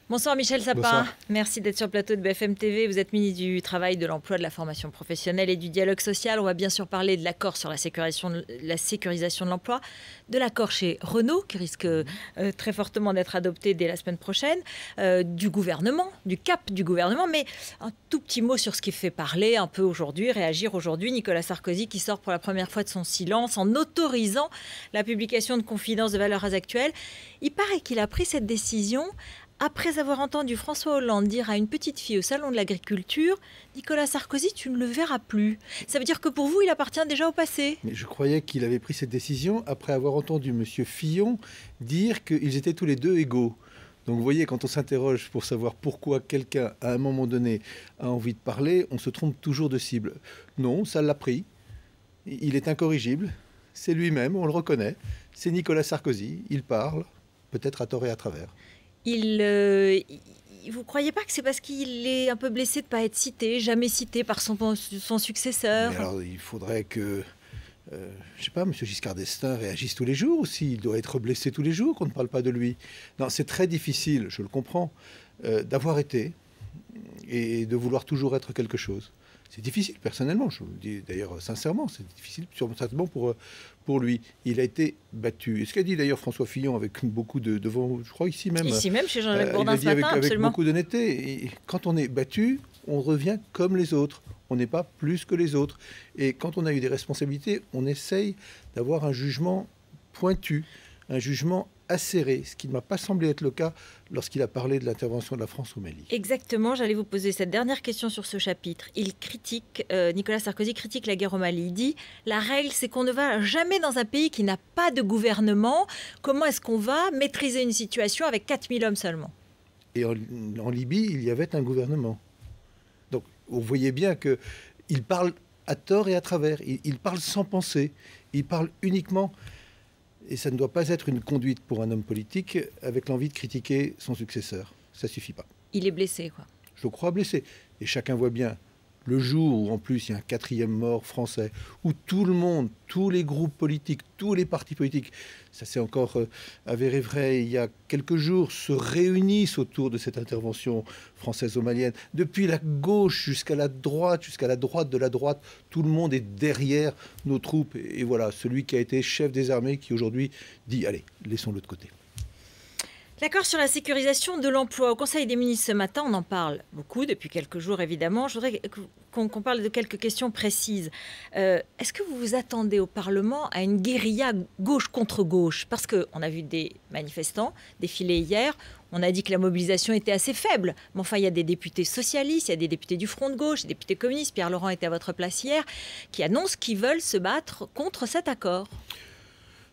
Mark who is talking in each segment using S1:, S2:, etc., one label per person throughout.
S1: Bonsoir Michel Sapin,
S2: Bonsoir.
S1: Merci d'être sur le plateau de BFM TV. Vous êtes ministre du Travail, de l'Emploi, de la Formation professionnelle et du Dialogue social. On va bien sûr parler de l'accord sur la sécurisation de l'emploi, de l'accord chez Renault qui risque très fortement d'être adopté dès la semaine prochaine, du gouvernement, du cap du gouvernement, mais un tout petit mot sur ce qui fait parler un peu aujourd'hui, réagir aujourd'hui. Nicolas Sarkozy qui sort pour la première fois de son silence en autorisant la publication de confidences de valeurs actuelles. Il paraît qu'il a pris cette décision après avoir entendu François Hollande dire à une petite fille au salon de l'agriculture « Nicolas Sarkozy, tu ne le verras plus ». Ça veut dire que pour vous, il appartient déjà au passé.
S2: Mais je croyais qu'il avait pris cette décision après avoir entendu M. Fillon dire qu'ils étaient tous les deux égaux. Donc vous voyez, quand on s'interroge pour savoir pourquoi quelqu'un, à un moment donné, a envie de parler, on se trompe toujours de cible. Non, ça l'a pris. Il est incorrigible. C'est lui-même, on le reconnaît. C'est Nicolas Sarkozy. Il parle, peut-être à tort et à travers.
S1: Vous ne croyez pas que c'est parce qu'il est un peu blessé de ne pas être cité, jamais cité par son successeur?
S2: Mais alors, il faudrait que, je ne sais pas, M. Giscard d'Estaing réagisse tous les jours aussi. Il doit être blessé tous les jours qu'on ne parle pas de lui. Non, c'est très difficile, je le comprends, d'avoir été et de vouloir toujours être quelque chose. C'est difficile, personnellement, je vous le dis d'ailleurs sincèrement, c'est difficile, certainement pour lui. Il a été battu. Et ce qu'a dit d'ailleurs François Fillon avec beaucoup de vent, je crois ici même.
S1: Ici même, chez Jean-Jacques Bourdin ce matin,
S2: avec
S1: absolument.
S2: beaucoup d'honnêteté. Et quand on est battu, on revient comme les autres. On n'est pas plus que les autres. Et quand on a eu des responsabilités, on essaye d'avoir un jugement pointu, un jugement acéré, ce qui ne m'a pas semblé être le cas lorsqu'il a parlé de l'intervention de la France au Mali.
S1: Exactement, j'allais vous poser cette dernière question sur ce chapitre. Nicolas Sarkozy critique la guerre au Mali. Il dit, la règle c'est qu'on ne va jamais dans un pays qui n'a pas de gouvernement. Comment est-ce qu'on va maîtriser une situation avec 4000 hommes seulement?
S2: Et en Libye, il y avait un gouvernement. Donc vous voyez bien qu'il parle à tort et à travers. Il parle sans penser. Il parle uniquement... Et ça ne doit pas être une conduite pour un homme politique avec l'envie de critiquer son successeur. Ça ne suffit pas.
S1: Il est blessé, quoi.
S2: Je le crois blessé. Et chacun voit bien, le jour où en plus il y a un 4e mort français, où tout le monde, tous les groupes politiques, tous les partis politiques, ça s'est encore avéré vrai il y a quelques jours, se réunissent autour de cette intervention française-malienne. Depuis la gauche jusqu'à la droite de la droite, tout le monde est derrière nos troupes. Et voilà, celui qui a été chef des armées qui aujourd'hui dit, allez, laissons-le de côté.
S1: L'accord sur la sécurisation de l'emploi. Au Conseil des ministres ce matin, on en parle beaucoup, depuis quelques jours évidemment. Je voudrais qu'on parle de quelques questions précises. Est-ce que vous vous attendez au Parlement à une guérilla gauche contre gauche? Parce qu'on a vu des manifestants défiler hier. On a dit que la mobilisation était assez faible. Mais enfin, il y a des députés socialistes, il y a des députés du Front de gauche, des députés communistes. Pierre Laurent était à votre place hier, qui annoncent qu'ils veulent se battre contre cet accord.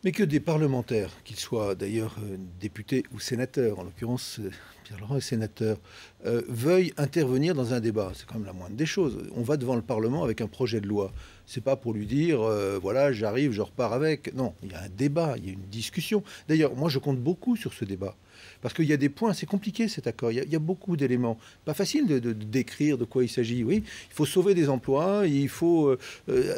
S2: Mais que des parlementaires, qu'ils soient d'ailleurs députés ou sénateurs, en l'occurrence Pierre Laurent est sénateur, veuillent intervenir dans un débat, c'est quand même la moindre des choses. On va devant le Parlement avec un projet de loi. C'est pas pour lui dire, voilà, j'arrive, je repars avec. Non, il y a un débat, il y a une discussion. D'ailleurs, moi, je compte beaucoup sur ce débat. Parce qu'il y a des points, c'est compliqué cet accord, il y a beaucoup d'éléments. Pas facile de décrire de quoi il s'agit. Oui, il faut sauver des emplois, il faut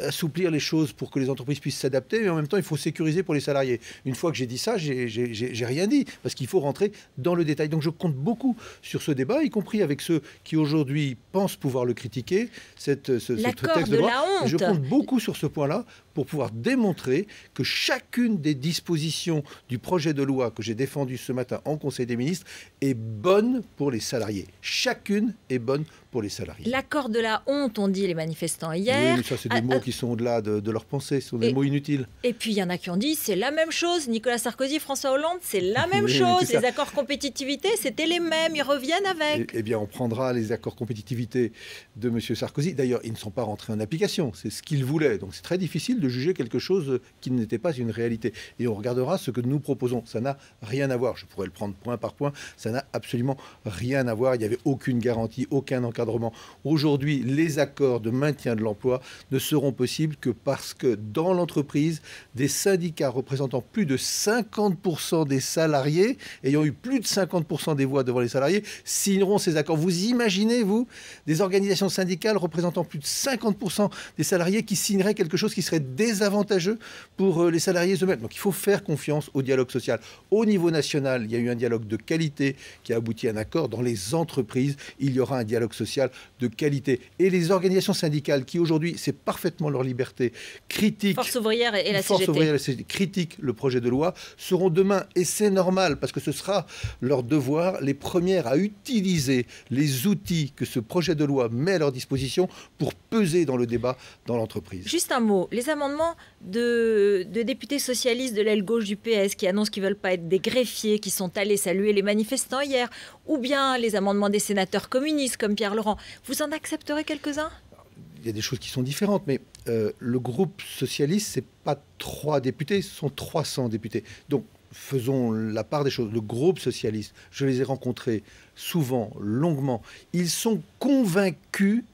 S2: assouplir les choses pour que les entreprises puissent s'adapter, mais en même temps, il faut sécuriser pour les salariés. Une fois que j'ai dit ça, j'ai rien dit, parce qu'il faut rentrer dans le détail. Donc je compte beaucoup sur ce débat, y compris avec ceux qui aujourd'hui pensent pouvoir le critiquer, ce texte de loi. Et je compte beaucoup sur ce point-là pour pouvoir démontrer que chacune des dispositions du projet de loi que j'ai défendu ce matin en Conseil des ministres est bonne pour les salariés. Chacune est bonne pour les salariés.
S1: L'accord de la honte, ont dit les manifestants hier.
S2: Oui, mais ça, c'est des mots qui sont au-delà de leur pensée, ce sont des mots inutiles.
S1: Et puis, il y en a qui ont dit, c'est la même chose. Nicolas Sarkozy, François Hollande, c'est la même chose. Les accords compétitivité, c'était les mêmes. Ils reviennent avec.
S2: Eh bien, on prendra les accords compétitivité de M. Sarkozy. D'ailleurs, ils ne sont pas rentrés en application. C'est ce qu'il voulait. Donc, c'est très difficile de juger quelque chose qui n'était pas une réalité. Et on regardera ce que nous proposons. Ça n'a rien à voir. Je pourrais le prendre point par point. Ça n'a absolument rien à voir. Il n'y avait aucune garantie, aucun encadrement. Aujourd'hui, les accords de maintien de l'emploi ne seront possibles que parce que dans l'entreprise, des syndicats représentant plus de 50% des salariés, ayant eu plus de 50% des voix devant les salariés, signeront ces accords. Vous imaginez, vous, des organisations syndicales représentant plus de 50% des salariés qui signeraient quelque chose qui serait désavantageux pour les salariés eux-mêmes. Donc il faut faire confiance au dialogue social. Au niveau national, il y a eu un dialogue de qualité qui a abouti à un accord. Dans les entreprises, il y aura un dialogue social de qualité. Et les organisations syndicales qui aujourd'hui, c'est parfaitement leur liberté, critiquent...
S1: Force ouvrière et la
S2: Force
S1: CGT.
S2: ouvrière et la CGT critiquent le projet de loi, seront demain, et c'est normal, parce que ce sera leur devoir, les premières à utiliser les outils que ce projet de loi met à leur disposition pour peser dans le débat dans l'entreprise.
S1: Juste un mot, les amendements de députés socialistes de l'aile gauche du PS qui annoncent qu'ils ne veulent pas être des greffiers, qui sont allés saluer les manifestants hier, ou bien les amendements des sénateurs communistes comme Pierre Laurent, vous en accepterez quelques-uns ?
S2: Il y a des choses qui sont différentes, mais le groupe socialiste, ce n'est pas 3 députés, ce sont 300 députés. Donc, faisons la part des choses. Le groupe socialiste, je les ai rencontrés souvent, longuement. Ils sont convaincus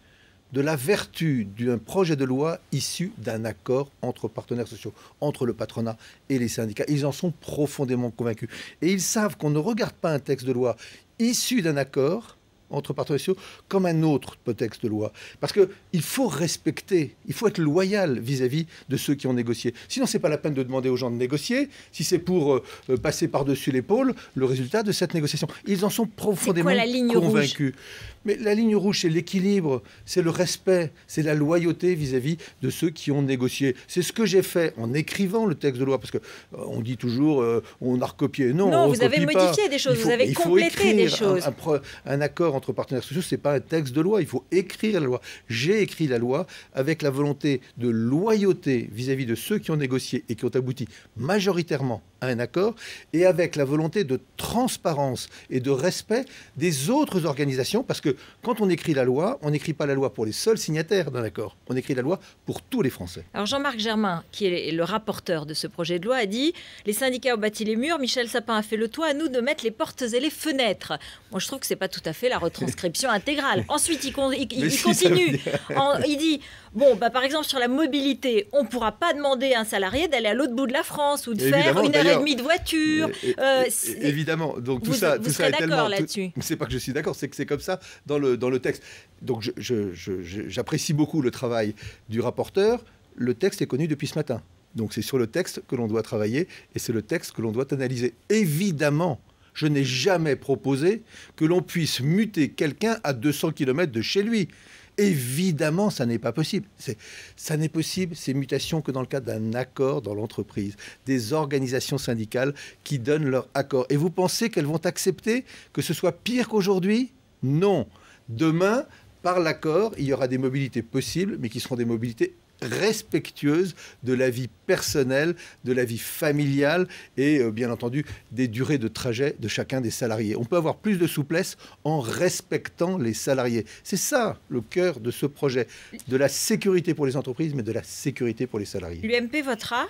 S2: de la vertu d'un projet de loi issu d'un accord entre partenaires sociaux, entre le patronat et les syndicats. Ils en sont profondément convaincus. Et ils savent qu'on ne regarde pas un texte de loi issu d'un accord entre partenaires sociaux comme un autre texte de loi. Parce qu'il faut respecter, il faut être loyal vis-à-vis de ceux qui ont négocié. Sinon, ce n'est pas la peine de demander aux gens de négocier, si c'est pour passer par-dessus l'épaule le résultat de cette négociation. Ils en sont profondément convaincus. Mais la ligne rouge, c'est l'équilibre, c'est le respect, c'est la loyauté vis-à-vis de ceux qui ont négocié. C'est ce que j'ai fait en écrivant le texte de loi, parce qu'on dit toujours on a recopié. Non,
S1: vous avez modifié des choses, vous avez complété des choses.
S2: Un accord entre partenaires sociaux, ce n'est pas un texte de loi, il faut écrire la loi. J'ai écrit la loi avec la volonté de loyauté vis-à-vis de ceux qui ont négocié et qui ont abouti majoritairement à un accord, et avec la volonté de transparence et de respect des autres organisations, parce que quand on écrit la loi, on n'écrit pas la loi pour les seuls signataires d'un accord, on écrit la loi pour tous les Français.
S1: Alors Jean-Marc Germain, qui est le rapporteur de ce projet de loi, a dit « Les syndicats ont bâti les murs, Michel Sapin a fait le toit, à nous de mettre les portes et les fenêtres ». Moi, je trouve que ce n'est pas tout à fait la retranscription intégrale. Ensuite, il continue, il dit « Bon, par exemple, sur la mobilité, on ne pourra pas demander à un salarié d'aller à l'autre bout de la France ou de faire 1h30 de voiture. »
S2: Évidemment, donc tout
S1: vous
S2: ça
S1: serez
S2: est tellement...
S1: là-dessus.
S2: C'est pas que je suis d'accord, c'est que c'est comme ça dans le texte. Donc j'apprécie beaucoup le travail du rapporteur. Le texte est connu depuis ce matin. Donc c'est sur le texte que l'on doit travailler et c'est le texte que l'on doit analyser. Évidemment, je n'ai jamais proposé que l'on puisse muter quelqu'un à 200 km de chez lui. Évidemment, ça n'est pas possible. Ça n'est possible, ces mutations, que dans le cadre d'un accord dans l'entreprise, des organisations syndicales qui donnent leur accord. Et vous pensez qu'elles vont accepter que ce soit pire qu'aujourd'hui ? Non. Demain, par l'accord, il y aura des mobilités possibles, mais qui seront des mobilités respectueuses de la vie personnelle, de la vie familiale et bien entendu des durées de trajet de chacun des salariés. On peut avoir plus de souplesse en respectant les salariés. C'est ça le cœur de ce projet, de la sécurité pour les entreprises, mais de la sécurité pour les salariés.
S1: L'UMP votera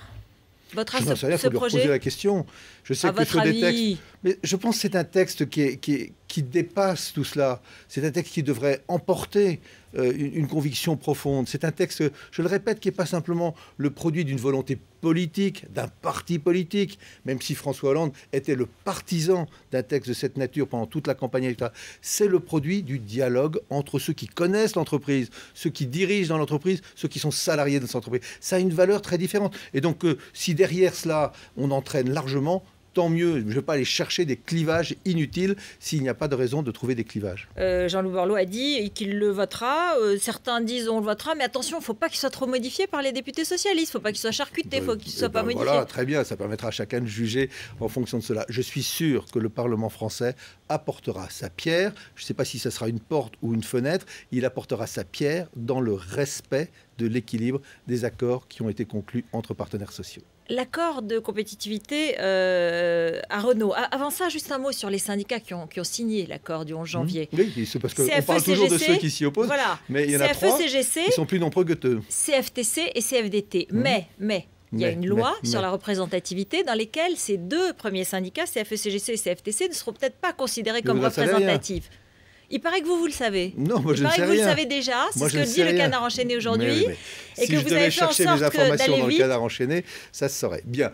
S2: je n'en sais rien, il faut lui reposer la question. Je sais que sur des textes, mais je pense que c'est un texte qui dépasse tout cela. C'est un texte qui devrait emporter une conviction profonde. C'est un texte, je le répète, qui n'est pas simplement le produit d'une volonté politique, d'un parti politique, même si François Hollande était le partisan d'un texte de cette nature pendant toute la campagne électorale. C'est le produit du dialogue entre ceux qui connaissent l'entreprise, ceux qui dirigent dans l'entreprise, ceux qui sont salariés de cette entreprise. Ça a une valeur très différente. Et donc, si derrière cela, on entraîne largement, tant mieux. Je ne vais pas aller chercher des clivages inutiles s'il n'y a pas de raison de trouver des clivages.
S1: Jean-Loup Borloo a dit qu'il le votera. Certains disent on le votera, mais attention, il ne faut pas qu'il soit trop modifié par les députés socialistes. Il ne faut pas qu'il soit charcuté, il faut qu'il ne soit pas modifié.
S2: Voilà, très bien, ça permettra à chacun de juger en fonction de cela. Je suis sûr que le Parlement français apportera sa pierre. Je ne sais pas si ça sera une porte ou une fenêtre. Il apportera sa pierre dans le respect de l'équilibre des accords qui ont été conclus entre partenaires sociaux.
S1: L'accord de compétitivité à Renault. Avant ça, juste un mot sur les syndicats qui ont signé l'accord du 11 janvier.
S2: Oui, c'est parce qu'on parle toujours de ceux qui s'y opposent,
S1: voilà.
S2: Mais il y en a trois qui sont plus nombreux que deux.
S1: CFTC et CFDT. Mais il y a une loi sur la représentativité dans lesquelles ces deux premiers syndicats, CFE-CGC et CFTC, ne seront peut-être pas considérés comme représentatifs. Il paraît que vous le savez.
S2: Non, moi je ne sais rien.
S1: Il paraît que vous le savez déjà, c'est ce que dit le Canard enchaîné aujourd'hui.
S2: Et que vous avez fait en sorte mes informations dans le Canard enchaîné, ça se saurait. Bien,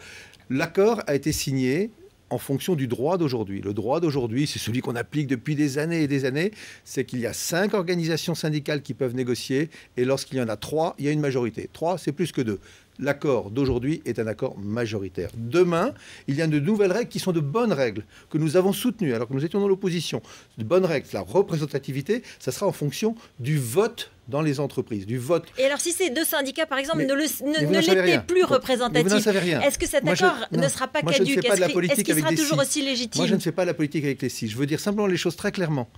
S2: l'accord a été signé en fonction du droit d'aujourd'hui. Le droit d'aujourd'hui, c'est celui qu'on applique depuis des années et des années, c'est qu'il y a 5 organisations syndicales qui peuvent négocier, et lorsqu'il y en a 3, il y a une majorité. 3, c'est plus que 2. L'accord d'aujourd'hui est un accord majoritaire. Demain, il y a de nouvelles règles qui sont de bonnes règles, que nous avons soutenues alors que nous étions dans l'opposition. De bonnes règles. La représentativité, ça sera en fonction du vote dans les entreprises, du vote.
S1: Et alors, si ces deux syndicats, par exemple, ne
S2: l'étaient
S1: l'étaient plus représentatifs, est-ce que cet accord ne sera pas caduque? Est-ce qu'il sera toujours aussi légitime?
S2: Moi, je ne fais pas la politique avec les si. Je veux dire simplement les choses très clairement.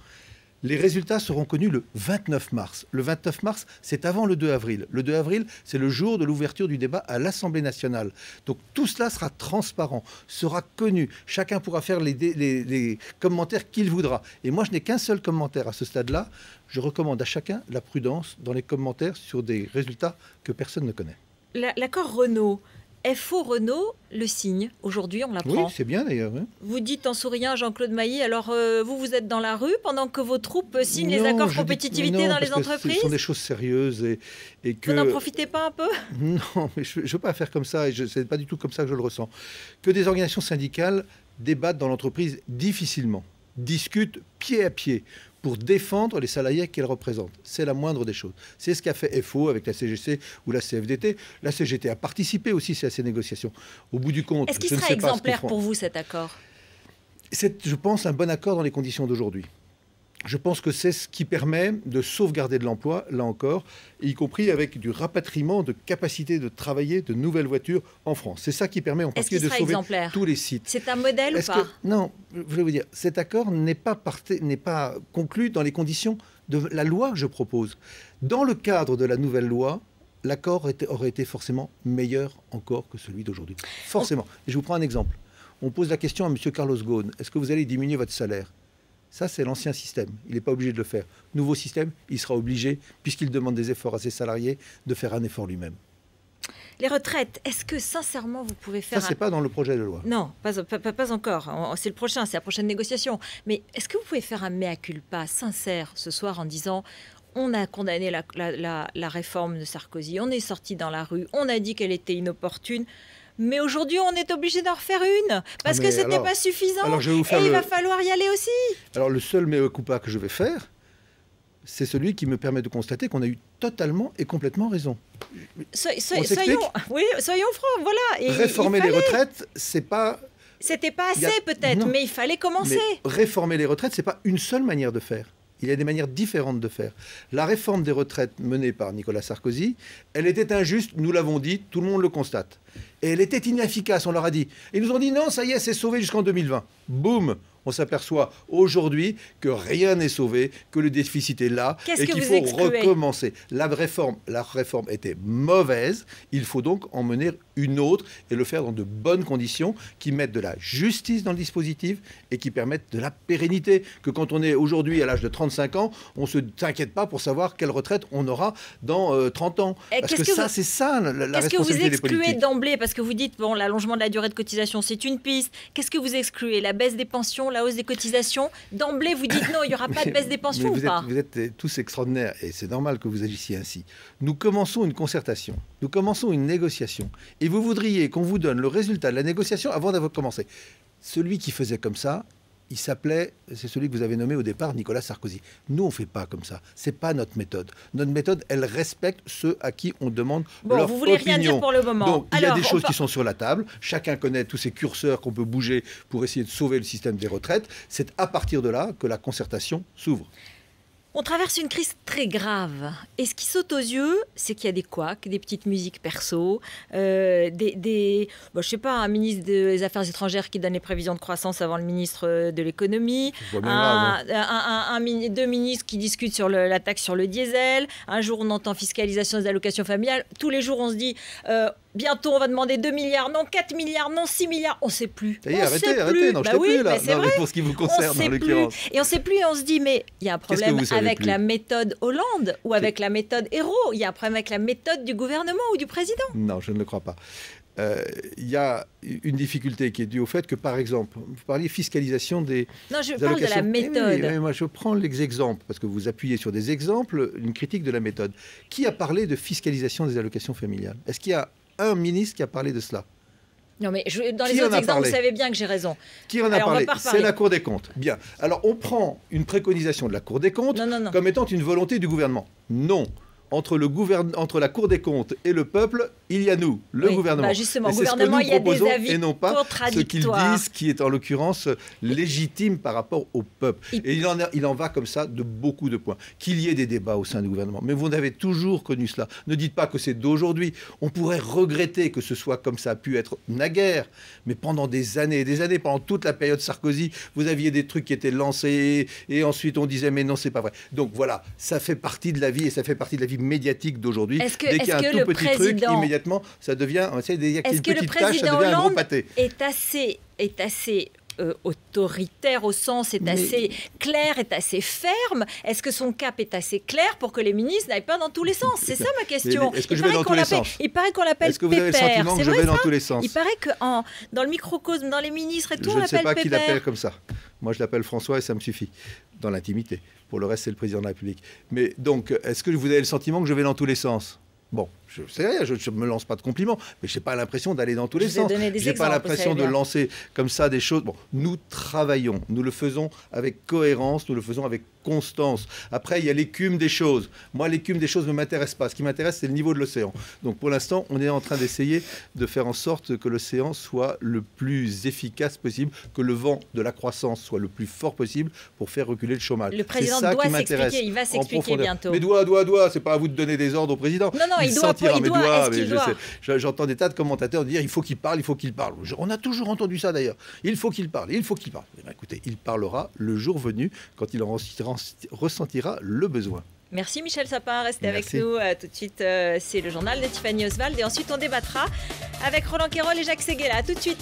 S2: Les résultats seront connus le 29 mars. Le 29 mars, c'est avant le 2 avril. Le 2 avril, c'est le jour de l'ouverture du débat à l'Assemblée nationale. Donc tout cela sera transparent, sera connu. Chacun pourra faire les commentaires qu'il voudra. Et moi, je n'ai qu'un seul commentaire à ce stade-là. Je recommande à chacun la prudence dans les commentaires sur des résultats que personne ne connaît.
S1: L'accord Renault. FO Renault le signe. Aujourd'hui, on l'apprend.
S2: Oui, c'est bien d'ailleurs. Hein.
S1: Vous dites en souriant à Jean-Claude Mailly, alors vous êtes dans la rue pendant que vos troupes signent les accords compétitivité dans les entreprises?
S2: Ce sont des choses sérieuses et que...
S1: Vous n'en profitez pas un peu?
S2: Non, mais je ne veux pas faire comme ça et ce n'est pas du tout comme ça que je le ressens. Que des organisations syndicales débattent dans l'entreprise difficilement, discutent pied à pied pour défendre les salariés qu'elles représentent. C'est la moindre des choses. C'est ce qu'a fait FO avec la CGC ou la CFDT. La CGT a participé aussi à ces négociations. Au bout du compte,
S1: est-ce qu'il sera exemplaire pour vous, cet accord?
S2: C'est, je pense, un bon accord dans les conditions d'aujourd'hui. Je pense que c'est ce qui permet de sauvegarder de l'emploi, là encore, y compris avec du rapatriement de capacité de travailler de nouvelles voitures en France. C'est ça qui permet en particulier de sauver tous les sites.
S1: C'est un modèle ou pas?
S2: Non, je voulais vous dire, cet accord n'est pas conclu dans les conditions de la loi que je propose. Dans le cadre de la nouvelle loi, l'accord aurait été forcément meilleur encore que celui d'aujourd'hui. Forcément. Et je vous prends un exemple. On pose la question à M. Carlos Ghosn. Est-ce que vous allez diminuer votre salaire? Ça, c'est l'ancien système. Il n'est pas obligé de le faire. Nouveau système, il sera obligé, puisqu'il demande des efforts à ses salariés, de faire un effort lui-même.
S1: Les retraites, est-ce que sincèrement vous pouvez faire...
S2: Ça, c'est pas dans le projet de loi.
S1: Non, pas encore. C'est le prochain, c'est la prochaine négociation. Mais est-ce que vous pouvez faire un mea culpa sincère ce soir en disant... On a condamné la réforme de Sarkozy, on est sorti dans la rue, on a dit qu'elle était inopportune... Mais aujourd'hui, on est obligé d'en refaire une, parce que ce n'était pas suffisant.
S2: Alors je vais vous faire
S1: il va falloir y aller aussi.
S2: Alors le seul mea culpa que je vais faire, c'est celui qui me permet de constater qu'on a eu totalement et complètement raison.
S1: Soyons francs, voilà. Et
S2: réformer les retraites, c'est pas...
S1: C'était pas assez peut-être, mais il fallait commencer.
S2: Mais réformer les retraites, c'est pas une seule manière de faire. Il y a des manières différentes de faire. La réforme des retraites menée par Nicolas Sarkozy, elle était injuste, nous l'avons dit, tout le monde le constate. Et elle était inefficace, on leur a dit. Et ils nous ont dit non, ça y est, c'est sauvé jusqu'en 2020. Boum! On s'aperçoit aujourd'hui que rien n'est sauvé, que le déficit est là et qu'il faut recommencer. La réforme était mauvaise, il faut donc en mener une autre et le faire dans de bonnes conditions qui mettent de la justice dans le dispositif et qui permettent de la pérennité. Que quand on est aujourd'hui à l'âge de 35 ans, on ne s'inquiète pas pour savoir quelle retraite on aura dans 30 ans. Parce que ça, c'est ça la responsabilité des politiques.
S1: Qu'est-ce que vous excluez d'emblée? Parce que vous dites, bon, l'allongement de la durée de cotisation, c'est une piste. Qu'est-ce que vous excluez? La baisse des pensions, la hausse des cotisations? D'emblée, vous dites non, il n'y aura pas de baisse des pensions ou pas?
S2: Vous êtes tous extraordinaires et c'est normal que vous agissiez ainsi. Nous commençons une concertation, nous commençons une négociation et vous voudriez qu'on vous donne le résultat de la négociation avant d'avoir commencé. Celui qui faisait comme ça, c'est celui que vous avez nommé au départ, Nicolas Sarkozy. Nous, on ne fait pas comme ça. Ce n'est pas notre méthode. Notre méthode, elle respecte ceux à qui on demande leur opinion.
S1: Vous voulez rien dire pour le moment.
S2: Donc, il y a des choses qui sont sur la table. Chacun connaît tous ces curseurs qu'on peut bouger pour essayer de sauver le système des retraites. C'est à partir de là que la concertation s'ouvre.
S1: On traverse une crise très grave. Et ce qui saute aux yeux, c'est qu'il y a des couacs, des petites musiques perso, je sais pas, un ministre des Affaires étrangères qui donne les prévisions de croissance avant le ministre de l'économie, deux ministres qui discutent sur la taxe sur le diesel. Un jour, on entend fiscalisation des allocations familiales. Tous les jours, on se dit... bientôt, on va demander 2 milliards, non 4 milliards, non 6 milliards, on ne sait plus.
S2: Ça y est, arrêtez, non, je ne sais plus, là.
S1: Non, mais
S2: pour ce qui vous concerne, en l'occurrence.
S1: Et on ne sait plus, et on se dit, mais il y a un problème avec la méthode Hollande ou avec la méthode Hérault. Il y a un problème avec la méthode du gouvernement ou du président.
S2: Non, je ne le crois pas. Il y a une difficulté qui est due au fait que, par exemple, vous parliez fiscalisation des
S1: Non, je parle de la méthode.
S2: Oui, moi, je prends les exemples, parce que vous appuyez sur des exemples, une critique de la méthode. Qui a parlé de fiscalisation des allocations familiales? Est-ce qu'il y a un ministre qui a parlé de cela?
S1: Non, mais dans les autres exemples, vous savez bien que j'ai raison.
S2: Qui en a parlé? C'est la Cour des comptes. Bien. Alors, on prend une préconisation de la Cour des comptes comme étant une volonté du gouvernement. Non. Entre la Cour des comptes et le peuple, il y a nous, le gouvernement.
S1: Justement,
S2: et c'est
S1: gouvernement,
S2: ce que nous proposons,
S1: il y a des avis
S2: et non pas ce qu'ils disent, qui est en l'occurrence légitime par rapport au peuple. Et il en va comme ça de beaucoup de points. Qu'il y ait des débats au sein du gouvernement. Mais vous avez toujours connu cela. Ne dites pas que c'est d'aujourd'hui. On pourrait regretter que ce soit comme ça a pu être naguère. Mais pendant des années et des années, pendant toute la période Sarkozy, vous aviez des trucs qui étaient lancés et ensuite on disait mais non, c'est pas vrai. Donc voilà, ça fait partie de la vie et ça fait partie de la vie médiatique d'aujourd'hui. Dès qu'il y a un tout petit truc, immédiatement, ça devient, dès qu'il y a une petite tâche, ça devient un gros pâté.
S1: Est assez autoritaire au sens, est assez clair, est assez ferme. Est-ce que son cap est assez clair pour que les ministres n'aillent pas dans tous les sens? C'est ça ma question.
S2: Est-ce que je vais dans tous les sens?
S1: Il paraît qu'on l'appelle
S2: Est-ce que vous avez le sentiment que je vais dans tous les sens?
S1: Il paraît que dans le microcosme, dans les ministres et tout,
S2: on l'appelle Pépère. Je ne sais pas qui
S1: Pépère.
S2: L'appelle comme ça. Moi, je l'appelle François et ça me suffit, dans l'intimité. Pour le reste, c'est le président de la République. Mais donc, est-ce que vous avez le sentiment que je vais dans tous les sens? Bon, je sais rien, je ne me lance pas de compliments, mais je n'ai pas l'impression d'aller dans tous les sens. Je n'ai pas l'impression de lancer comme ça des choses. Bon, nous travaillons, nous le faisons avec cohérence, nous le faisons avec constance. Après, il y a l'écume des choses. Moi, l'écume des choses ne m'intéresse pas. Ce qui m'intéresse, c'est le niveau de l'océan. Donc, pour l'instant, on est en train d'essayer de faire en sorte que l'océan soit le plus efficace possible, que le vent de la croissance soit le plus fort possible pour faire reculer le chômage.
S1: Le président doit s'expliquer, il va s'expliquer bientôt.
S2: Mais doit, c'est pas à vous de donner des ordres au président.
S1: Non, il doit.
S2: J'entends des tas de commentateurs dire il faut qu'il parle, il faut qu'il parle. On a toujours entendu ça d'ailleurs. Il faut qu'il parle, il faut qu'il parle. Eh bien, écoutez, il parlera le jour venu quand il en ressentira le besoin.
S1: Merci Michel Sapin, restez avec nous. Tout de suite, c'est le journal de Tiffany Oswald et ensuite on débattra avec Roland Quérol et Jacques Séguéla. À tout de suite.